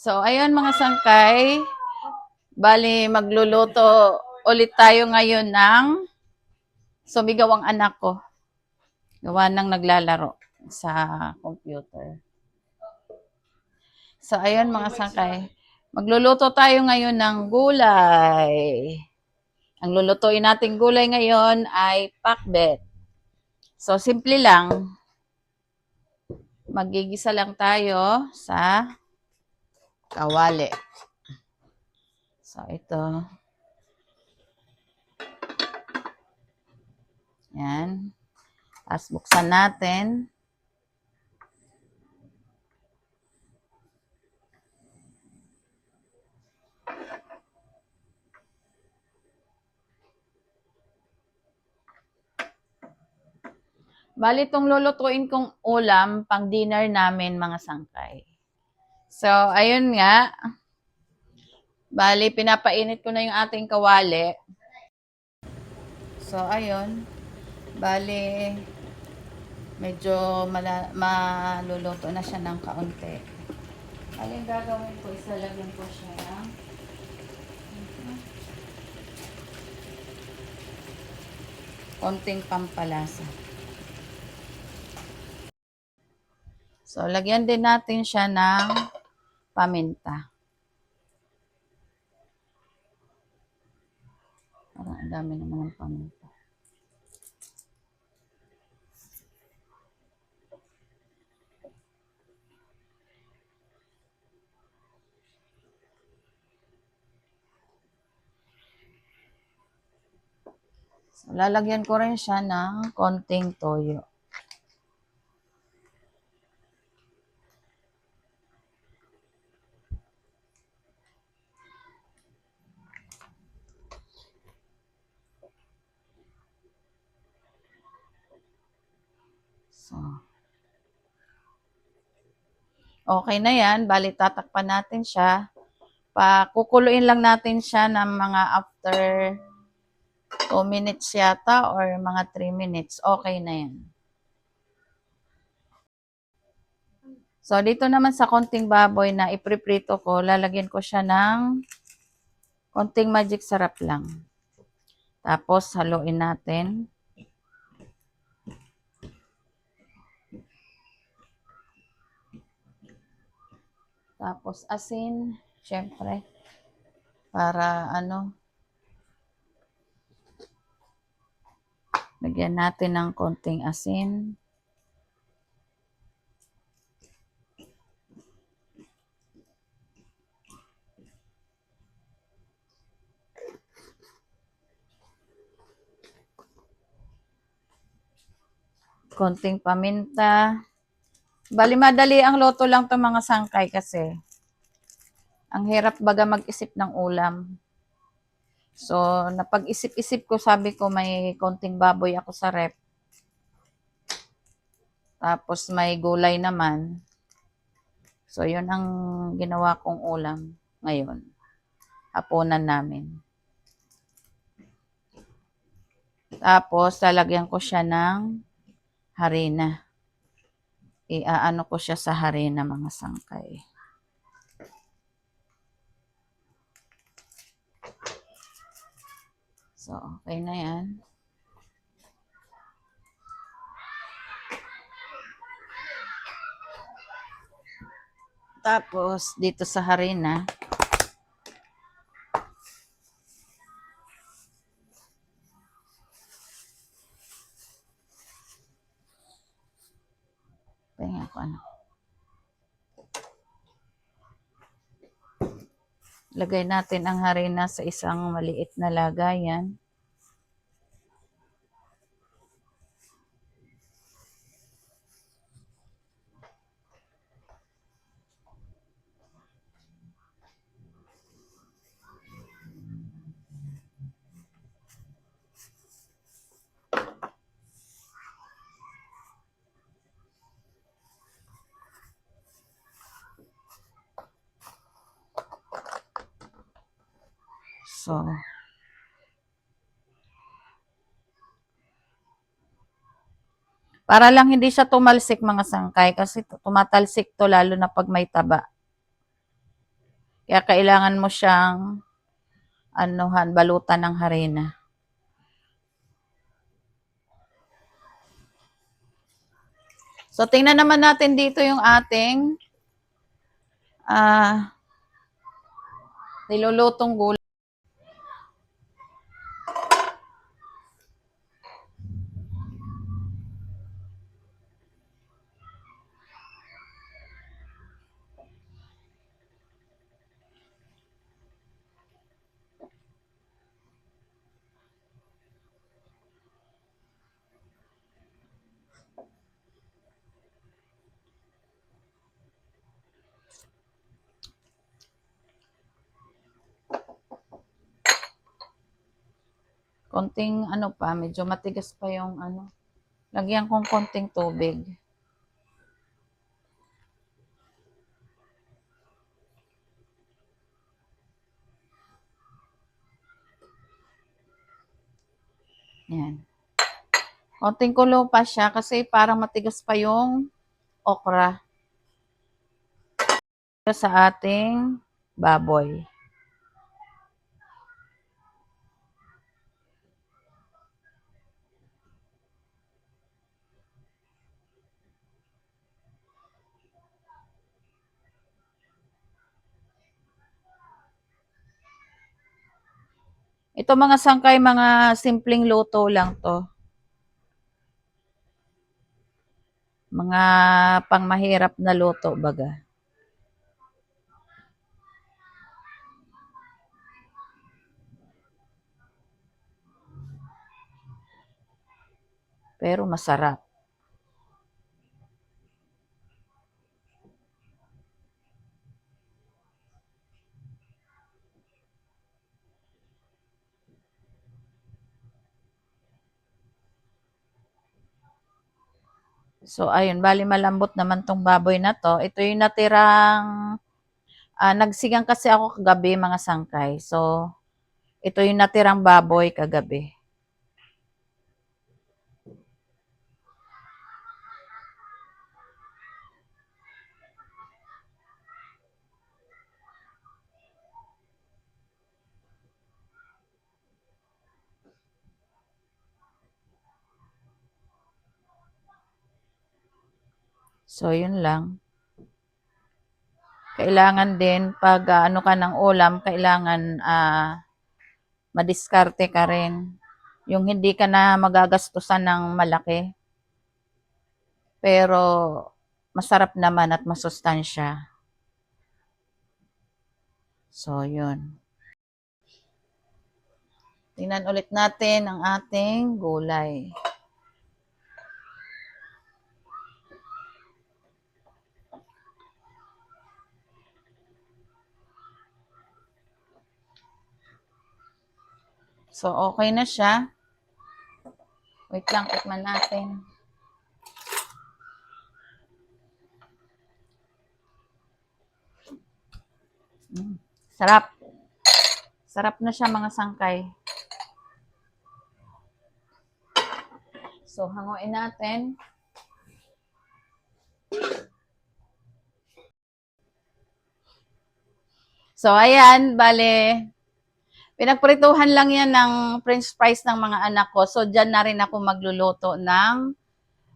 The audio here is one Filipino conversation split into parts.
So, ayun mga sangkay. Bali, magluluto ulit tayo ngayon ng sumigaw ang anak ko. Gawa ng naglalaro sa computer. So, ayun mga sangkay. Magluluto tayo ngayon ng gulay. Ang lulutuin nating gulay ngayon ay pakbet. So, simple lang. Magigisa lang tayo sa kawali. So, ito. Yan. Tapos buksan natin. Bali, itong lulutuin kong ulam pang dinner namin mga sangkay. So, ayun nga. Bali, pinapainit ko na yung ating kawali. So, ayun. Bali, medyo maluluto na siya ng kaunti. Bali, yung gagawin ko, isalagyan ko siya ng konting pampalasa. So, lagyan din natin siya ng paminta. Parang ang dami naman ng paminta. So, lalagyan ko rin siya ng konting toyo. So, okay na yan. Bali, tatakpan natin siya. Kukuluin lang natin siya ng mga after 2 minutes yata or mga 3 minutes. Okay na yan. So, dito naman sa konting baboy na ipriprito ko, lalagyan ko siya ng konting magic sarap lang. Tapos, haluin natin. Tapos, asin. Syempre. Para lagyan natin ng konting asin. Konting paminta. Bali, madali ang luto lang to mga sangkay kasi ang hirap baga mag-isip ng ulam. So, napag-isip-isip ko, sabi ko may konting baboy ako sa rep. Tapos may gulay naman. So, yun ang ginawa kong ulam ngayon. Hapunan namin. Tapos, lalagyan ko siya ng harina. Iaano ko siya sa harina mga sangkay. So, okay na yan. Tapos, dito sa harina, tingnan ko Lagay natin ang harina sa isang maliit na lagayan. So, para lang hindi siya tumalsik mga sangkay kasi tumatalsik to lalo na pag may taba. Kaya kailangan mo siyang balutan ng harina. So, tingnan naman natin dito yung ating nilulutong gulay. Konting medyo matigas pa yung Lagyan kong konting tubig. Yan. Konting kulo pa siya kasi parang matigas pa yung okra sa ating baboy. Ito mga sangkay, mga simpleng luto lang to. Mga pangmahirap na luto baga. Pero masarap. So, ayun, bali malambot naman tong baboy na to. Ito yung natirang, nagsigang kasi ako kagabi mga sangkay. So, ito yung natirang baboy kagabi. So, yun lang. Kailangan din pag ka ng ulam, kailangan madiskarte ka rin. Yung hindi ka na magagastusan ng malaki. Pero masarap naman at masustansya. So, yun. Tingnan ulit natin ang ating gulay. So, okay na siya. Wait lang, tikman natin. Sarap. Sarap na siya mga sangkay. So, hanguin natin. So, ayan, bale, pinagprituhan lang yan ng french fries ng mga anak ko. So, dyan na rin ako magluluto ng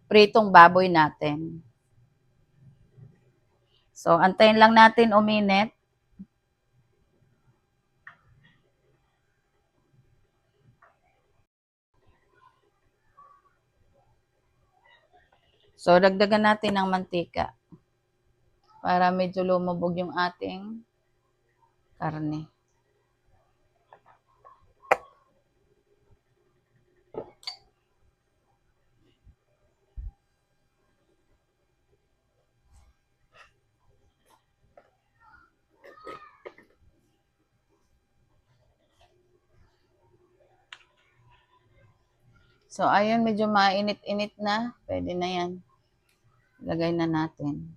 pritong baboy natin. So, antayin lang natin uminit. So, dagdagan natin ng mantika para medyo lumubog yung ating karne. So, ayun, medyo mainit-init na. Pwede na yan. Lagay na natin.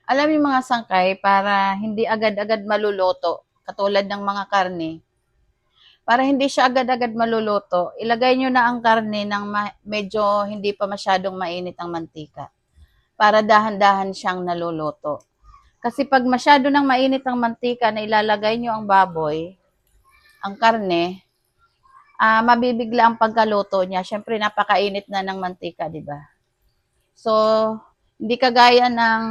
Alam yung mga sangkay, para hindi agad-agad maluluto, katulad ng mga karne, Para hindi siya agad-agad maluluto, ilagay nyo na ang karne ng medyo hindi pa masyadong mainit ang mantika. Para dahan-dahan siyang naluluto. Kasi pag masyado nang mainit ang mantika na ilalagay nyo ang baboy, ang karne, mabibigla ang pagkaluto niya. Siyempre, napakainit na ng mantika, di ba? So, hindi kagaya ng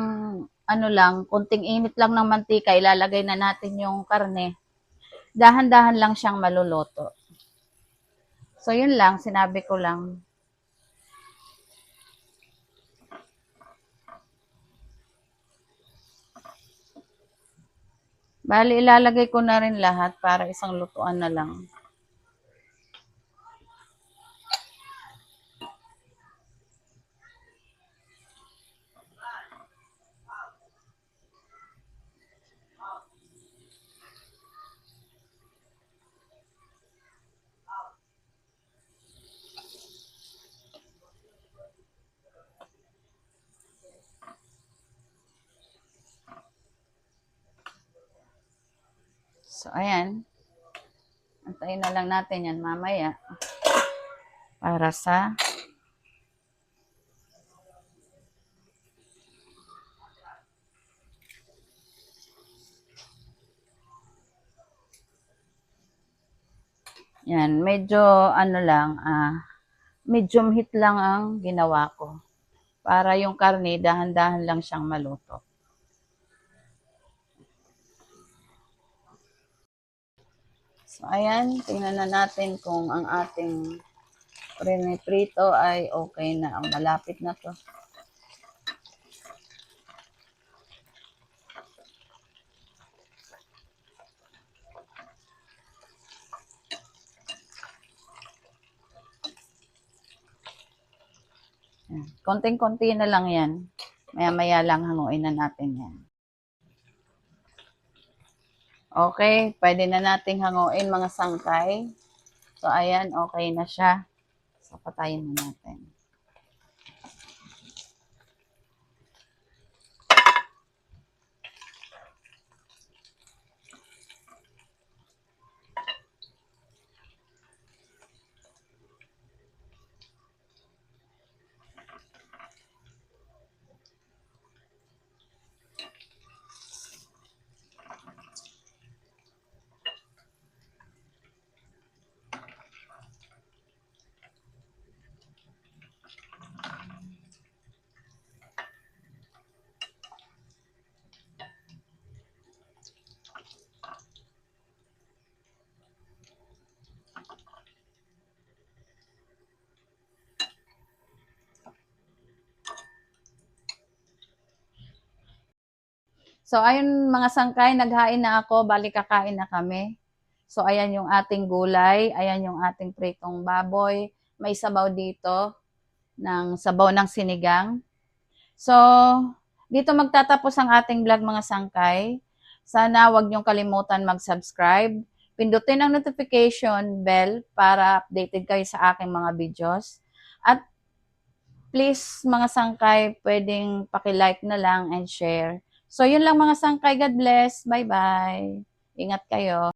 ano lang, kunting init lang ng mantika, ilalagay na natin yung karne. Dahan-dahan lang siyang maluluto. So, yun lang, sinabi ko lang. Bali, ilalagay ko na rin lahat para isang lutuan na lang. So, ayan. Antayin na lang natin yan mamaya. Para sa yan, medyo ano lang, medium heat lang ang ginawa ko. Para yung karne, dahan-dahan lang siyang maluto. So, ayan, tingnan na natin kung ang ating prito ay okay na. Malapit na to. Konting-konti na lang yan. Maya-maya lang hanguin na natin yan. Okay, pwede na nating hanguin mga sangkay. So, ayan, okay na siya. So, patayin na natin. So, ayun mga sangkay, naghain na ako, balik kakain na kami. So, ayan yung ating gulay, ayan yung ating pritong baboy. May sabaw dito, ng sabaw ng sinigang. So, dito magtatapos ang ating vlog mga sangkay. Sana wag niyong kalimutan mag-subscribe. Pindutin ang notification bell para updated kayo sa aking mga videos. At please mga sangkay, pwedeng paki-like na lang and share. So, yun lang mga sangkay. God bless. Bye-bye. Ingat kayo.